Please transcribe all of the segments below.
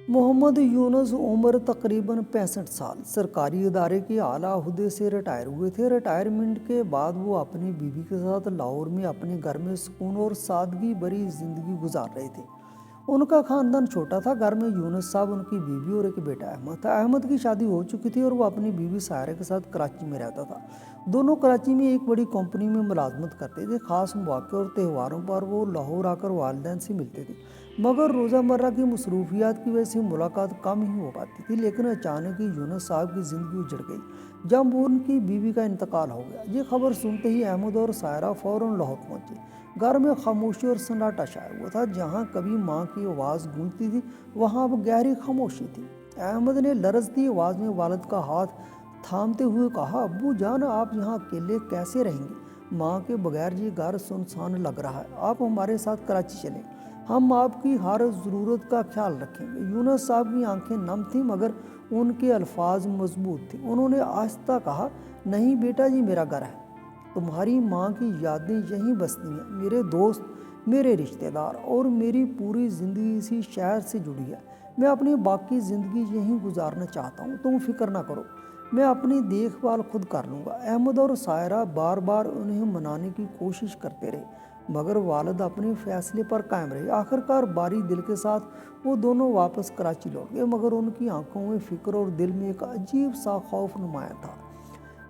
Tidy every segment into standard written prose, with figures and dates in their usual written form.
मोहम्मद यूनुस उम्र तकरीबन 65 साल सरकारी इदारे के आला अहदे से रिटायर हुए थे। रिटायरमेंट के बाद वो अपनी बीवी के साथ लाहौर में अपने घर में सुकून और सादगी भरी ज़िंदगी गुजार रहे थे। उनका खानदान छोटा था। घर में यूनुस साहब, उनकी बीवी और एक बेटा अहमद था। अहमद की शादी हो चुकी थी और वो अपनी बीवी सायरा के साथ कराची में रहता था। दोनों कराची में एक बड़ी कंपनी में मुलाजमत करते थे। ख़ास मौक़े और त्योहारों पर वो लाहौर आकर वालिदैन से मिलते थे, मगर रोज़मर्रा की मसरूफियात की वजह से मुलाकात कम ही हो पाती थी। लेकिन अचानक ही यूनुस साहब की ज़िंदगी उजड़ गई जब उनकी बीवी का इंतकाल हो गया। ये खबर सुनते ही अहमद और सायरा फ़ौरन लाहौर पहुँचे। घर में खामोशी और सन्नाटा छाया हुआ था। जहाँ कभी माँ की आवाज़ गूंजती थी, वहाँ अब गहरी खामोशी थी। अहमद ने लरजती आवाज़ में वालिद का हाथ थामते हुए कहा, अब्बू जान, आप यहाँ अकेले कैसे रहेंगे? माँ के बगैर ये घर सुनसान लग रहा है। आप हमारे साथ कराची चलें, हम आपकी हर ज़रूरत का ख्याल रखेंगे। यूनुस साहब की आंखें नम थीं, मगर उनके अल्फाज मजबूत थे। उन्होंने आहिस्ता कहा, नहीं बेटा, ये मेरा घर है। तुम्हारी माँ की यादें यहीं बसती हैं। मेरे दोस्त, मेरे रिश्तेदार और मेरी पूरी ज़िंदगी इसी शहर से जुड़ी है। मैं अपनी बाकी ज़िंदगी यहीं गुजारना चाहता हूँ। तुम फिक्र ना करो, मैं अपनी देखभाल खुद कर लूँगा। अहमद और सायरा बार बार उन्हें मनाने की कोशिश करते रहे, मगर वालिद अपने फैसले पर कायम रहे। आखिरकार बारी दिल के साथ वो दोनों वापस कराची लौट गए, मगर उनकी आंखों में फ़िक्र और दिल में एक अजीब सा खौफ नुमाया था।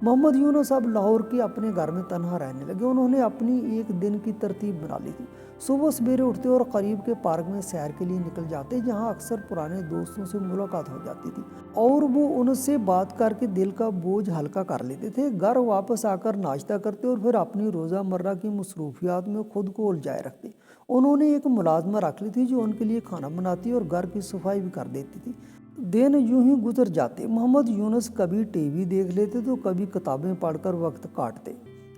मोहम्मद यूनुस अब लाहौर के अपने घर में तन्हा रहने लगे। उन्होंने अपनी एक दिन की तरतीब बना ली थी। सुबह सवेरे उठते और करीब के पार्क में सैर के लिए निकल जाते, जहां अक्सर पुराने दोस्तों से मुलाकात हो जाती थी और वो उनसे बात करके दिल का बोझ हल्का कर लेते थे। घर वापस आकर नाश्ता करते और फिर अपनी रोज़मर्रा की मसरूफियात में खुद को उलझाए रखते। उन्होंने एक मुलाजमा रख ली थी जो उनके लिए खाना बनाती और घर की सफाई भी कर देती थी। दिन यूं ही गुजर जाते। मोहम्मद यूनुस कभी टीवी देख लेते तो कभी किताबें पढ़कर वक्त काटते,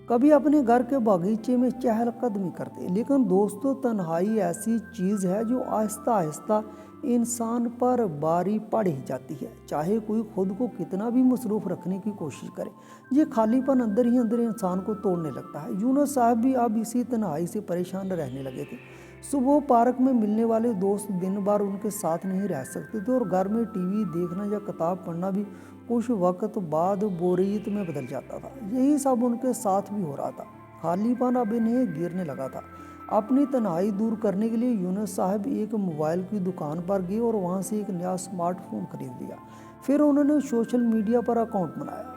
कभी अपने घर के बागीचे में चहलकदमी करते। लेकिन दोस्तों, तन्हाई ऐसी चीज़ है जो आहिस्ता आहिस्ता इंसान पर बारी पड़ ही जाती है, चाहे कोई खुद को कितना भी मसरूफ़ रखने की कोशिश करे। ये खालीपन अंदर ही अंदर इंसान को तोड़ने लगता है। यूनुस साहब भी अब इसी तन्हाई से परेशान रहने लगे थे। सुबह पार्क में मिलने वाले दोस्त दिन भर उनके साथ नहीं रह सकते थे और घर में टीवी देखना या किताब पढ़ना भी कुछ वक्त बाद बोरियत में बदल जाता था। यही सब उनके साथ भी हो रहा था। खालीपन अब इन्हें गिरने लगा था। अपनी तन्हाई दूर करने के लिए यूनुस साहब एक मोबाइल की दुकान पर गए और वहां से एक नया स्मार्टफोन खरीद लिया। फिर उन्होंने सोशल मीडिया पर अकाउंट बनाया।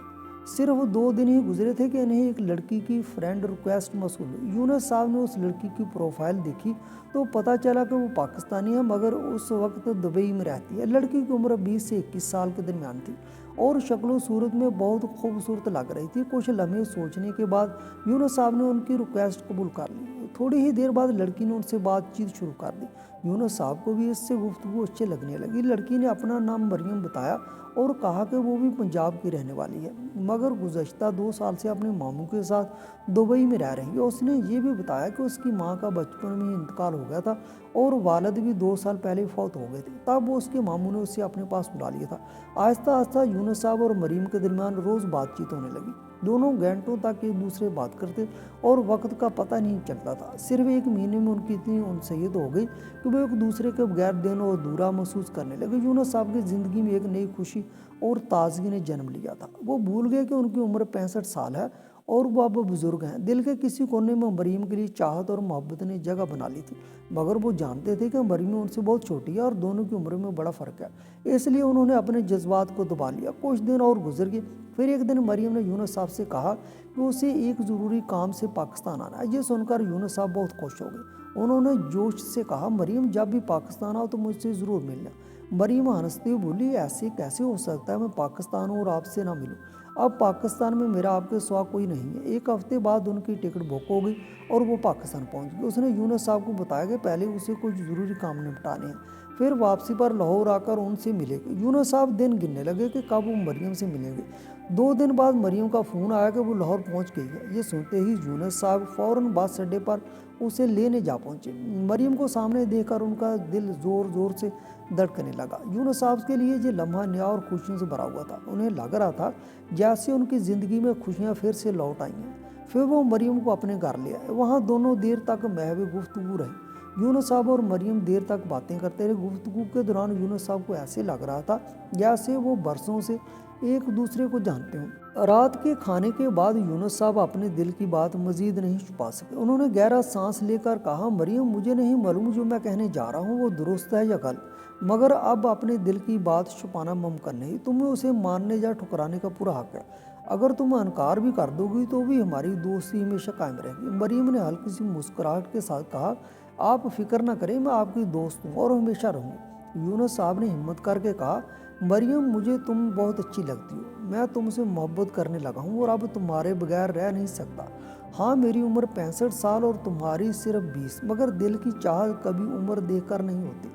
सिर्फ 2 दिन ही गुजरे थे कि इन्हें एक लड़की की फ्रेंड रिक्वेस्ट मौसूल हुई। यूनुस साहब ने उस लड़की की प्रोफाइल देखी तो पता चला कि वो पाकिस्तानी है, मगर उस वक्त दुबई में रहती है। लड़की की उम्र 20 से 21 साल के दरमियान थी और शक्ल सूरत में बहुत खूबसूरत लग रही थी। कुछ लम्हे सोचने के बाद यूनुस साहब ने उनकी रिक्वेस्ट कबूल कर ली। थोड़ी ही देर बाद लड़की ने उनसे बातचीत शुरू कर दी। यूनुस साहब को भी इससे गुफ्तगू अच्छी लगने लगी। लड़की ने अपना नाम मरियम बताया और कहा कि वो भी पंजाब की रहने वाली है, मगर गुज़श्ता 2 साल से अपने मामू के साथ दुबई में रह रही है। उसने ये भी बताया कि उसकी माँ का बचपन में इंतकाल हो गया था और वालिद भी 2 साल पहले फौत हो गए थे। तब वो उसके मामू ने उसे अपने पास बुला लिया था। आहिस्ता आहिस्ता यूनुस साहब और मरीम के दरमियान रोज़ बातचीत होने लगी। दोनों घंटों तक एक दूसरे बात करते और वक्त का पता नहीं चलता था। सिर्फ 1 महीने में उनकी इतनी उनसैयत हो गई कि वो एक दूसरे के बगैर दिन और अधूरा महसूस करने लगे। यूनुस साहब की ज़िंदगी में एक नई खुशी और ताजगी ने जन्म लिया था। वो भूल गए कि उनकी उम्र 65 साल है और वो अब बुजुर्ग हैं। दिल के किसी कोने में मरीम के लिए चाहत और मोहब्बत ने जगह बना ली थी, मगर वो जानते थे कि मरीम उनसे बहुत छोटी है और दोनों की उम्र में बड़ा फ़र्क है। इसलिए उन्होंने अपने जज्बात को दबा लिया। कुछ दिन और गुजर गए। फिर एक दिन मरीम ने यूनुस साहब से कहा कि उसे एक ज़रूरी काम से पाकिस्तान आना है। ये सुनकर यूनुस साहब बहुत खुश हो गए। उन्होंने जोश से कहा, मरीम, जब भी पाकिस्तान आओ तो मुझसे ज़रूर मिलना। मरीम हंसते हुए बोली, ऐसे कैसे हो सकता है, मैं पाकिस्तान हूँ और आपसे ना मिलूँ। अब पाकिस्तान में मेरा आपके सिवा कोई नहीं है। 1 हफ्ते बाद उनकी टिकट बुक हो गई और वो पाकिस्तान पहुंच गई। उसने यूनुस साहब को बताया कि पहले उसे कुछ ज़रूरी काम निपटाने हैं, फिर वापसी पर लाहौर आकर उनसे मिलेंगे। यूनुस साहब दिन गिनने लगे कि कब वो मरियम से मिलेंगे। 2 दिन बाद मरियम का फ़ोन आया कि वो लाहौर पहुंच गई है। ये सुनते ही यूनुस साहब फ़ौरन बस अड्डे पर उसे लेने जा पहुंचे। मरियम को सामने देखकर उनका दिल ज़ोर ज़ोर से धड़कने लगा। यूनुस साहब के लिए ये लम्हा नया और खुशियों से भरा हुआ था। उन्हें लग रहा था जैसे उनकी ज़िंदगी में खुशियाँ फिर से लौट आई हैं। फिर वो मरियम को अपने घर ले आए। वहाँ दोनों देर तक महवे गुफ्तगू रही। यूनुस साहब और मरियम देर तक बातें करते रहे। गुफ्तगू के दौरान यूनुस साहब को ऐसे लग रहा था जैसे वो बरसों से एक दूसरे को जानते हों। रात के खाने के बाद यूनुस साहब अपने दिल की बात मजीद नहीं छुपा सके। उन्होंने गहरा सांस लेकर कहा, मरियम, मुझे नहीं मालूम जो मैं कहने जा रहा हूँ वो दुरुस्त है या गलत, मगर अब अपने दिल की बात छुपाना मुमकिन नहीं। तुम्हें उसे मानने या ठुकराने का पूरा हक है। अगर तुम इनकार भी कर दोगी तो भी हमारी दोस्ती हमेशा कायम रहेगी। मरियम ने हल्की सी मुस्कुराहट के साथ कहा, आप फिक्र ना करें, मैं आपकी दोस्त हूँ और हमेशा रहूँगी। यूनुस साहब ने हिम्मत करके कहा, मरियम, मुझे तुम बहुत अच्छी लगती हो। मैं तुमसे मोहब्बत करने लगा हूँ और अब तुम्हारे बगैर रह नहीं सकता। हाँ, मेरी उम्र 65 साल और तुम्हारी सिर्फ 20, मगर दिल की चाहत कभी उम्र देखकर नहीं होती।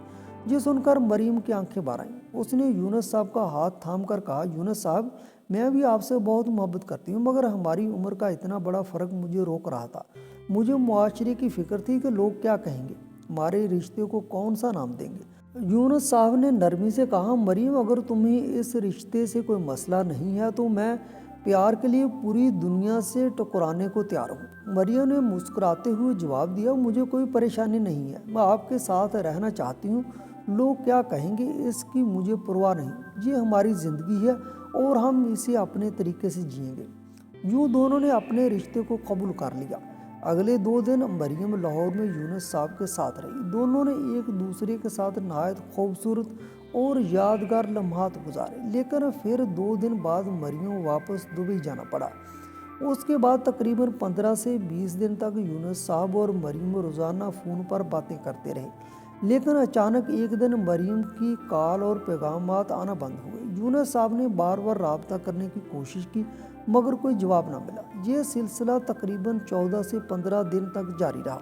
ये सुनकर मरियम की आंखें भर आईं। उसने यूनुस साहब का हाथ थाम कर कहा, यूनुस साहब, मैं भी आपसे बहुत मोहब्बत करती हूँ, मगर हमारी उम्र का इतना बड़ा फ़र्क मुझे रोक रहा था। मुझे मुआशरे की फ़िक्र थी कि लोग क्या कहेंगे, हमारे रिश्ते को कौन सा नाम देंगे। यूनुस साहब ने नरमी से कहा, मरियम, अगर तुम्हें इस रिश्ते से कोई मसला नहीं है तो मैं प्यार के लिए पूरी दुनिया से टकराने को तैयार हूँ। मरियम ने मुस्कुराते हुए जवाब दिया, मुझे कोई परेशानी नहीं है, मैं आपके साथ रहना चाहती हूँ। लोग क्या कहेंगे इसकी मुझे परवाह नहीं। ये हमारी ज़िंदगी है और हम इसे अपने तरीके से जिएंगे। यूँ दोनों ने अपने रिश्ते को कबूल कर लिया। अगले 2 दिन मरियम लाहौर में यूनुस साहब के साथ रही। दोनों ने एक दूसरे के साथ नहायत खूबसूरत और यादगार लम्हात गुजारे। लेकिन फिर 2 दिन बाद मरियम वापस दुबई जाना पड़ा। उसके बाद तकरीबन 15 से 20 दिन तक यूनुस साहब और मरियम रोज़ाना फ़ोन पर बातें करते रहे। लेकिन अचानक एक दिन मरियम की कॉल और पैगामात आना बंद हुए। यूनुस साहब ने बार बार रब्ता करने की कोशिश की, मगर कोई जवाब ना मिला। ये सिलसिला तकरीबन 14 से 15 दिन तक जारी रहा।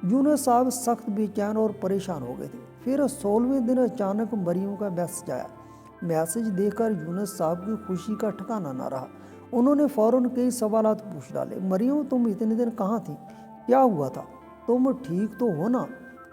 यूनुस साहब सख्त बेचैन और परेशान हो गए थे। फिर 16वें दिन अचानक मरियम का मैसेज आया। मैसेज देखकर यूनुस साहब की खुशी का ठिकाना ना रहा। उन्होंने फ़ौरन कई सवालात पूछ डाले। मरियम, तुम इतने दिन कहाँ थी? क्या हुआ था? तुम ठीक तो हो ना?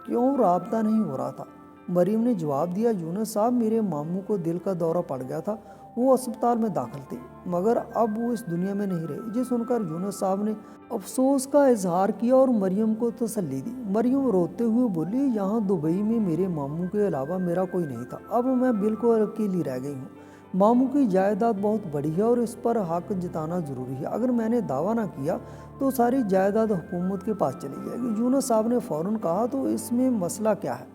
क्यों रब्ता नहीं हो रहा था? मरियम ने जवाब दिया, यूनुस साहब, मेरे मामू को दिल का दौरा पड़ गया था। वो अस्पताल में दाखिल थे, मगर अब वो इस दुनिया में नहीं रहे। ये सुनकर यूनुस साहब ने अफसोस का इजहार किया और मरियम को तसल्ली दी। मरियम रोते हुए बोली, यहाँ दुबई में मेरे मामू के अलावा मेरा कोई नहीं था। अब मैं बिल्कुल अकेली रह गई हूँ। मामू की जायदाद बहुत बड़ी है और इस पर हक जताना ज़रूरी है। अगर मैंने दावा ना किया तो सारी जायदाद हुकूमत के पास चली जाएगी। यूनुस साहब ने फ़ौरन कहा, तो इसमें मसला क्या है?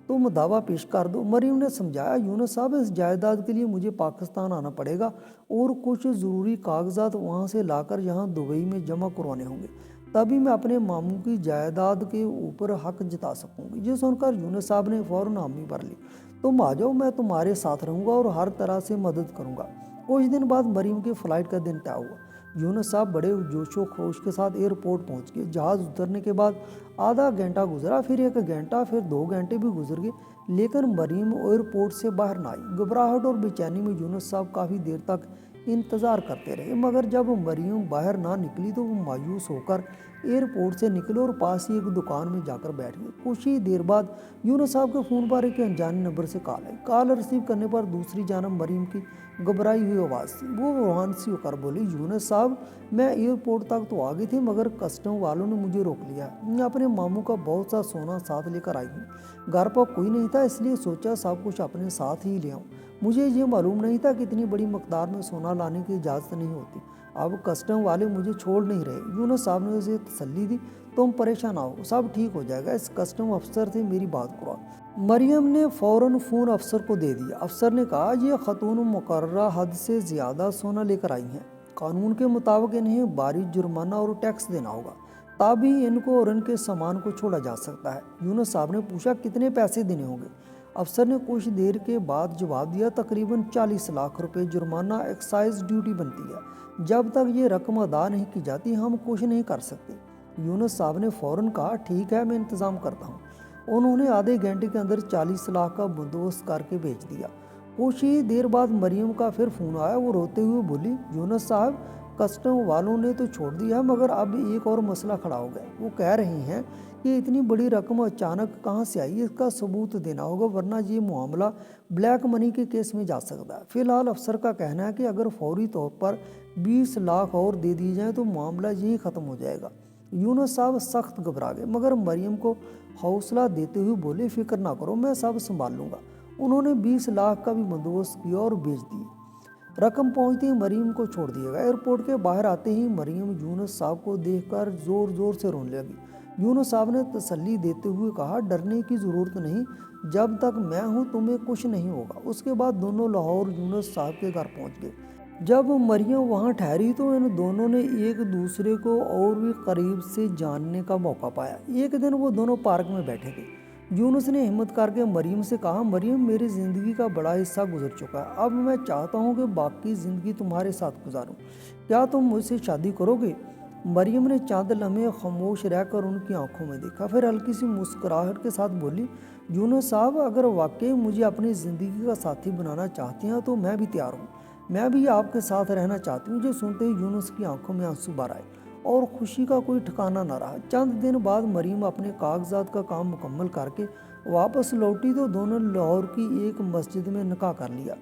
तुम दावा पेश कर दो। मरियम ने समझाया, यूनुस साहब, इस जायदाद के लिए मुझे पाकिस्तान आना पड़ेगा और कुछ ज़रूरी कागजात वहाँ से लाकर यहाँ दुबई में जमा करवाने होंगे, तभी मैं अपने मामू की जायदाद के ऊपर हक जता सकूँगी। ये सुनकर यूनुस साहब ने फ़ौरन हामी भर ली। तुम आ जाओ, मैं तुम्हारे साथ रहूँगा और हर तरह से मदद करूँगा। कुछ दिन बाद मरियम की फ़्लाइट का दिन तय हुआ। यूनुस साहब बड़े जोशो खरोश के साथ एयरपोर्ट पहुंच गए। जहाज़ उतरने के बाद आधा घंटा गुजरा, फिर 1 घंटा, फिर 2 घंटे भी गुजर गए, लेकिन मरियम एयरपोर्ट से बाहर ना आई। घबराहट और बेचैनी में यूनुस साहब काफ़ी देर तक इंतज़ार करते रहे, मगर जब मरियम बाहर ना निकली तो वो मायूस होकर एयरपोर्ट से निकले और पास ही एक दुकान में जाकर बैठ गए। कुछ ही देर बाद यूनुस साहब के फ़ोन पर एक अनजाने नंबर से कॉल आई। कॉल रिसीव करने पर दूसरी जानब मरियम की घबराई हुई आवाज़ थी। वो रूहान सी होकर बोली, यूनुस साहब, मैं एयरपोर्ट तक तो आ गई थी, मगर कस्टम वालों ने मुझे रोक लिया। मैं अपने मामू का बहुत सा सोना साथ लेकर आई हूँ। घर पर कोई नहीं था, इसलिए सोचा सब कुछ अपने साथ ही ले आऊँ। मुझे ये मालूम नहीं था कि इतनी बड़ी मकदार में सोना लाने की इजाज़त नहीं होती। अब कस्टम वाले मुझे छोड़ नहीं रहे। यूनुस साहब ने उसे तसल्ली दी, तुम परेशान ना हो, सब ठीक हो जाएगा, इस कस्टम अफसर से मेरी बात करवाओ। मरियम ने फ़ौरन फ़ोन अफसर को दे दिया। अफसर ने कहा, ये खतून मुकर्ररा हद से ज़्यादा सोना लेकर आई हैं। कानून के मुताबिक इन्हें भारी जुर्माना और टैक्स देना होगा, तभी इनको और इनके सामान को छोड़ा जा सकता है। यूनुस साहब ने पूछा, कितने पैसे देने होंगे? अफसर ने कुछ देर के बाद जवाब दिया, तकरीबन 40 लाख रुपए जुर्माना एक्साइज ड्यूटी बनती है। जब तक ये रकम अदा नहीं की जाती हम कुछ नहीं कर सकते। यूनुस साहब ने फ़ौरन कहा, ठीक है, मैं इंतज़ाम करता हूँ। उन्होंने आधे घंटे के अंदर 40 लाख का बंदोबस्त करके भेज दिया। कुछ ही देर बाद मरियम का फिर फ़ोन आया। वो रोते हुए बोली, यूनुस साहब, कस्टम वालों ने तो छोड़ दिया, मगर अब एक और मसला खड़ा हो गया। वो कह रहे हैं कि इतनी बड़ी रकम अचानक कहाँ से आई, इसका सबूत देना होगा, वरना ये मामला ब्लैक मनी के केस में जा सकता है। फिलहाल अफसर का कहना है कि अगर फौरी तौर पर 20 लाख और दे दिए जाएँ तो मामला यहीं ख़त्म हो जाएगा। यूनुस साहब सख्त घबरा गए, मगर मरियम को हौसला देते हुए बोले, फिक्र ना करो, मैं सब संभाल लूँगा। उन्होंने 20 लाख का भी बंदोबस्त किया और भेज दिए। रकम पहुंचते ही मरियम को छोड़ दिया गया। एयरपोर्ट के बाहर आते ही मरियम यूनुस साहब को देखकर जोर जोर से रोने लगी। यूनुस साहब ने तसल्ली देते हुए कहा, डरने की ज़रूरत नहीं, जब तक मैं हूँ तुम्हें कुछ नहीं होगा। उसके बाद दोनों लाहौर यूनुस साहब के घर पहुँच गए। जब मरियम वहाँ ठहरी तो इन दोनों ने एक दूसरे को और भी करीब से जानने का मौका पाया। एक दिन वो दोनों पार्क में बैठे थे। यूनुस ने हिम्मत करके मरियम से कहा, मरियम, मेरी ज़िंदगी का बड़ा हिस्सा गुजर चुका है, अब मैं चाहता हूँ कि बाकी ज़िंदगी तुम्हारे साथ गुजारूँ। क्या तुम मुझसे शादी करोगे? मरियम ने चंद लम्हे खामोश रहकर उनकी आंखों में देखा, फिर हल्की सी मुस्कुराहट के साथ बोली, यूनुस साहब, अगर वाकई मुझे अपनी ज़िंदगी का साथी बनाना चाहती हैं तो मैं भी तैयार हूँ। मैं भी आपके साथ रहना चाहती हूँ। जो सुनते ही यूनुस की आंखों में आंसू भर आए और खुशी का कोई ठिकाना न रहा। चंद दिन बाद मरियम अपने कागजात का काम मुकम्मल करके वापस लौटी तो दोनों लाहौर की एक मस्जिद में निकाह कर लिया।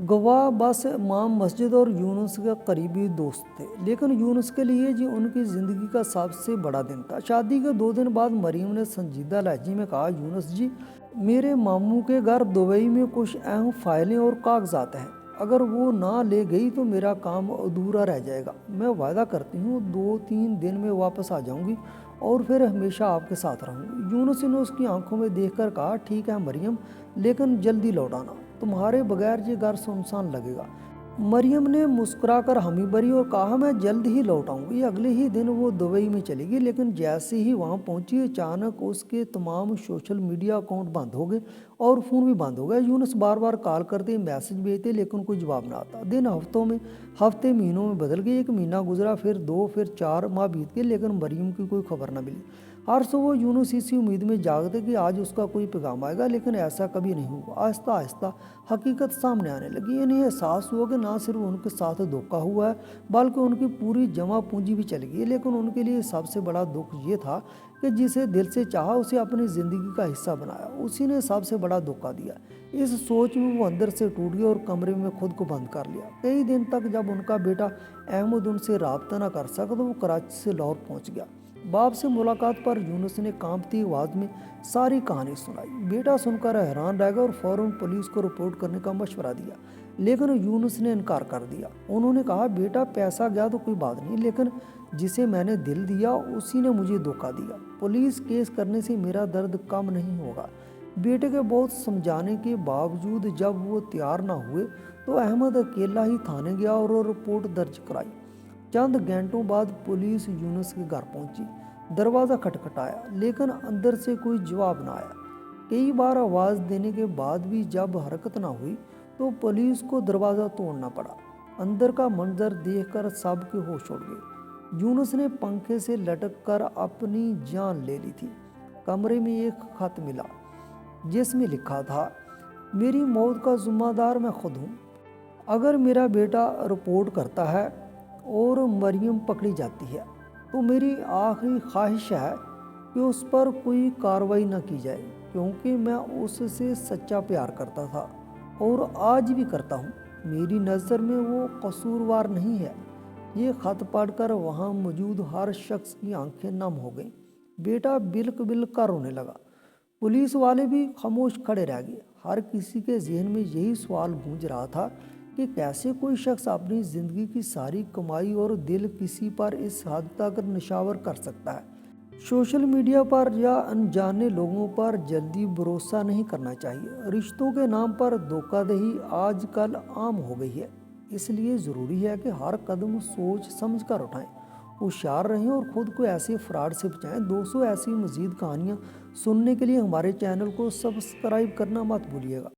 गवाह बस इमाम मस्जिद और यूनुस के करीबी दोस्त थे, लेकिन यूनुस के लिए जी उनकी ज़िंदगी का सबसे बड़ा दिन था। शादी के 2 दिन बाद मरियम ने संजीदा लहजे में कहा, यूनुस जी, मेरे मामू के घर दुबई में कुछ अहम फाइलें और कागजात हैं, अगर वो ना ले गई तो मेरा काम अधूरा रह जाएगा। मैं वादा करती हूँ 2-3 दिन में वापस आ जाऊँगी और फिर हमेशा आपके साथ रहूँगी। यूनुस ने उसकी आंखों में देखकर कहा, ठीक है मरियम, लेकिन जल्दी लौट आना, तुम्हारे बगैर ये घर सुनसान लगेगा। मरियम ने मुस्कुराकर हामी भरी और कहा, मैं जल्द ही लौट आऊँगी। अगले ही दिन वो दुबई में चली गई, लेकिन जैसे ही वहाँ पहुँची अचानक उसके तमाम सोशल मीडिया अकाउंट बंद हो गए और फ़ोन भी बंद हो गया। यूनुस बार बार कॉल करते, मैसेज भेजते, लेकिन कोई जवाब ना आता। दिन हफ्ते महीनों में बदल गए। 1 महीना गुजरा, फिर 2, फिर 4 माह बीत गए, लेकिन मरियम की कोई खबर ना मिली। हर सुबह यूनुस इसी उम्मीद में जागते कि आज उसका कोई पैगाम आएगा, लेकिन ऐसा कभी नहीं हुआ। आहिस्ता आहिस्ता हकीकत सामने आने लगी। इन्हें एहसास हुआ कि ना सिर्फ उनके साथ धोखा हुआ है, बल्कि उनकी पूरी जमा पूंजी भी चली गई। लेकिन उनके लिए सबसे बड़ा दुख ये था कि जिसे दिल से चाहा उसे अपनी ज़िंदगी का हिस्सा बनाया, उसी ने सबसे बड़ा धोखा दिया। इस सोच में वो अंदर से टूट गया और कमरे में खुद को बंद कर लिया। कई दिन तक जब उनका बेटा अहमद उनसे रब्ता न कर सका तो वो कराची से लाहौर पहुँच गया। बाप से मुलाकात पर यूनुस ने कांपती आवाज़ में सारी कहानी सुनाई। बेटा सुनकर हैरान रह गया और फौरन पुलिस को रिपोर्ट करने का मशवरा दिया, लेकिन यूनुस ने इनकार कर दिया। उन्होंने कहा, बेटा पैसा गया तो कोई बात नहीं, लेकिन जिसे मैंने दिल दिया उसी ने मुझे धोखा दिया। पुलिस केस करने से मेरा दर्द कम नहीं होगा। बेटे के बहुत समझाने के बावजूद जब वो तैयार ना हुए तो अहमद अकेला ही थाने गया और रिपोर्ट दर्ज कराई। चंद घंटों बाद पुलिस यूनुस के घर पहुंची। दरवाज़ा खटखटाया, लेकिन अंदर से कोई जवाब ना आया। कई बार आवाज़ देने के बाद भी जब हरकत ना हुई तो पुलिस को दरवाज़ा तोड़ना पड़ा। अंदर का मंजर देखकर सबके होश उड़ गए। यूनुस ने पंखे से लटक कर अपनी जान ले ली थी। कमरे में एक खत मिला जिसमें लिखा था, मेरी मौत का जिम्मेदार मैं खुद हूँ। अगर मेरा बेटा रिपोर्ट करता है और मरियम पकड़ी जाती है तो मेरी आखिरी ख्वाहिश है कि उस पर कोई कार्रवाई न की जाए, क्योंकि मैं उससे सच्चा प्यार करता था और आज भी करता हूँ। मेरी नज़र में वो कसूरवार नहीं है। ये खत पढ़कर वहाँ मौजूद हर शख्स की आंखें नम हो गईं। बेटा बिल्क बिल्क कर रोने लगा। पुलिस वाले भी खामोश खड़े रह गए। हर किसी के जहन में यही सवाल गूंज रहा था कि कैसे कोई शख्स अपनी ज़िंदगी की सारी कमाई और दिल किसी पर इस हद तक निशावर कर सकता है। सोशल मीडिया पर या अनजाने लोगों पर जल्दी भरोसा नहीं करना चाहिए। रिश्तों के नाम पर धोखाधड़ी आजकल आम हो गई है, इसलिए ज़रूरी है कि हर कदम सोच समझ कर उठाएं, होशियार रहें और ख़ुद को ऐसे फ्रॉड से बचाएं। दोस्तों, ऐसी मज़ीद कहानियाँ सुनने के लिए हमारे चैनल को सब्सक्राइब करना मत भूलिएगा।